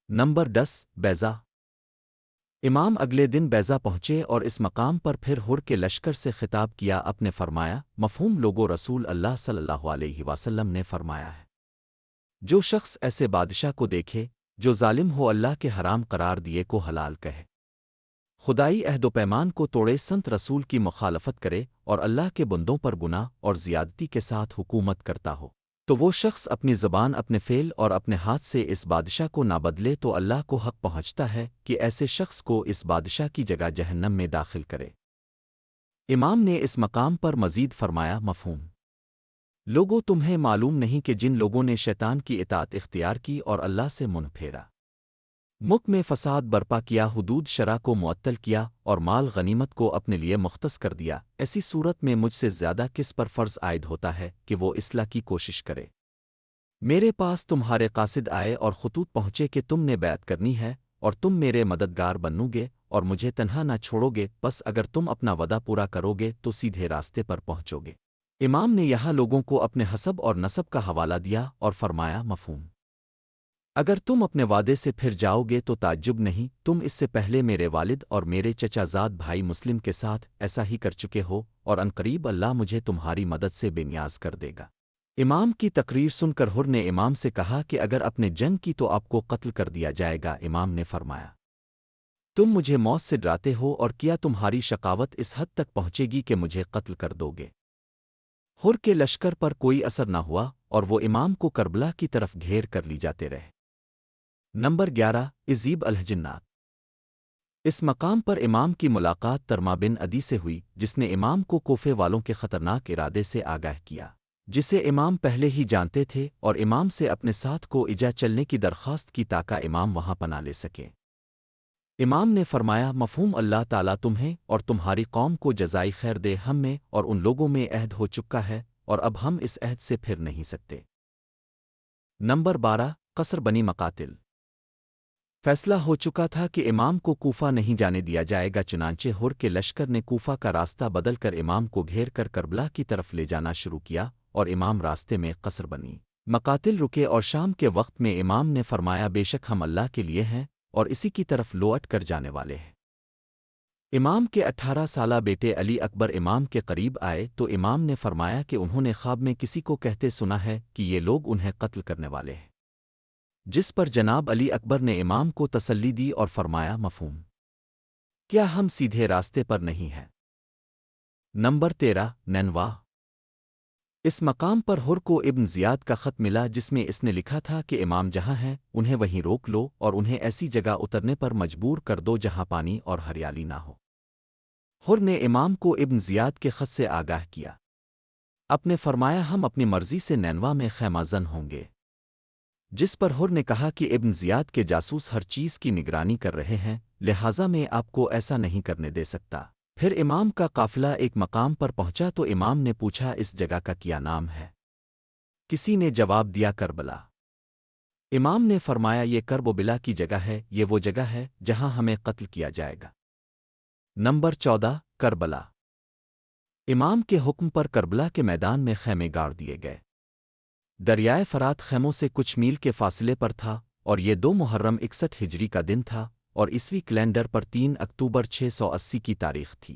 Number 10 بیضا۔ امام اگلے دن بیضا پہنچے اور اس مقام پر پھر ہر کے لشکر سے خطاب کیا اپنے فرمایا مفہوم لوگو رسول اللہ صلی اللہ علیہ وسلم نے فرمایا ہے جو شخص ایسے بادشاہ کو دیکھے جو ظالم ہو اللہ کے حرام قرار دیے کو حلال کہے خدائی عہد و پیمان کو توڑے سنت رسول کی مخالفت کرے اور اللہ کے بندوں پر گناہ اور زیادتی کے ساتھ حکومت کرتا ہو تو وہ شخص اپنی زبان اپنے فعل اور اپنے ہاتھ سے اس بادشاہ کو نہ بدلے تو اللہ کو حق پہنچتا ہے کہ ایسے شخص کو اس بادشاہ کی جگہ جہنم میں داخل کرے۔ امام نے اس مقام پر مزید فرمایا مفہوم لوگوں تمہیں معلوم نہیں کہ جن لوگوں نے شیطان کی اطاعت اختیار کی اور اللہ سے منہ پھیرا ملک میں فساد برپا کیا حدود شرع کو معطل کیا اور مال غنیمت کو اپنے لیے مختص کر دیا ایسی صورت میں مجھ سے زیادہ کس پر فرض عائد ہوتا ہے کہ وہ اصلاح کی کوشش کرے۔ میرے پاس تمہارے قاصد آئے اور خطوط پہنچے کہ تم نے بیعت کرنی ہے اور تم میرے مددگار بنو گے اور مجھے تنہا نہ چھوڑو گے بس اگر تم اپنا وعدہ پورا کرو گے تو سیدھے راستے پر پہنچو گے۔ امام نے یہاں لوگوں کو اپنے حسب اور نسب کا حوالہ دیا اور فرمایا مفہوم اگر تم اپنے وعدے سے پھر جاؤ گے تو تعجب نہیں تم اس سے پہلے میرے والد اور میرے چچا زاد بھائی مسلم کے ساتھ ایسا ہی کر چکے ہو اور عنقریب اللہ مجھے تمہاری مدد سے بے نیاز کر دے گا۔ امام کی تقریر سن کر ہر نے امام سے کہا کہ اگر اپنے جنگ کی تو آپ کو قتل کر دیا جائے گا۔ امام نے فرمایا تم مجھے موت سے ڈراتے ہو اور کیا تمہاری شقاوت اس حد تک پہنچے گی کہ مجھے قتل کر دو گے؟ ہر کے لشکر پر کوئی اثر نہ ہوا اور وہ امام کو کربلا کی طرف گھیر کر لی جاتے رہے۔ نمبر 11 عزیب الجنات۔ اس مقام پر امام کی ملاقات ترما بن عدی سے ہوئی جس نے امام کو کوفے والوں کے خطرناک ارادے سے آگاہ کیا جسے امام پہلے ہی جانتے تھے اور امام سے اپنے ساتھ کو اجا چلنے کی درخواست کی تاکہ امام وہاں پناہ لے سکے۔ امام نے فرمایا مفہوم اللہ تعالیٰ تمہیں اور تمہاری قوم کو جزائی خیر دے ہم میں اور ان لوگوں میں عہد ہو چکا ہے اور اب ہم اس عہد سے پھر نہیں سکتے۔ نمبر 12 قصر بنی مقاتل۔ فیصلہ ہو چکا تھا کہ امام کو کوفہ نہیں جانے دیا جائے گا چنانچہ ہر کے لشکر نے کوفہ کا راستہ بدل کر امام کو گھیر کر کربلا کی طرف لے جانا شروع کیا اور امام راستے میں قصر بنی مقاتل رکے اور شام کے وقت میں امام نے فرمایا بے شک ہم اللہ کے لیے ہیں اور اسی کی طرف لوٹ کر جانے والے ہیں۔ امام کے 18 سالہ بیٹے علی اکبر امام کے قریب آئے تو امام نے فرمایا کہ انہوں نے خواب میں کسی کو کہتے سنا ہے کہ یہ لوگ انہیں قتل کرنے والے ہیں، جس پر جناب علی اکبر نے امام کو تسلی دی اور فرمایا مفہوم کیا ہم سیدھے راستے پر نہیں ہیں؟ نمبر 13 نینوا۔ اس مقام پر ہر کو ابن زیاد کا خط ملا جس میں اس نے لکھا تھا کہ امام جہاں ہیں انہیں وہیں روک لو اور انہیں ایسی جگہ اترنے پر مجبور کر دو جہاں پانی اور ہریالی نہ ہو۔ ہر نے امام کو ابن زیاد کے خط سے آگاہ کیا اپنے فرمایا ہم اپنی مرضی سے نینوا میں خیمہ زن ہوں گے، جس پر ہر نے کہا کہ ابن زیاد کے جاسوس ہر چیز کی نگرانی کر رہے ہیں لہٰذا میں آپ کو ایسا نہیں کرنے دے سکتا۔ پھر امام کا قافلہ ایک مقام پر پہنچا تو امام نے پوچھا اس جگہ کا کیا نام ہے؟ کسی نے جواب دیا کربلا۔ امام نے فرمایا یہ کرب و بلا کی جگہ ہے، یہ وہ جگہ ہے جہاں ہمیں قتل کیا جائے گا۔ نمبر 14 کربلا۔ امام کے حکم پر کربلا کے میدان میں خیمے گاڑ دیے گئے۔ دریائے فرات خیموں سے کچھ میل کے فاصلے پر تھا اور یہ 2 محرم 61 ہجری کا دن تھا اور عیسوی کیلنڈر پر 3 اکتوبر 680 کی تاریخ تھی۔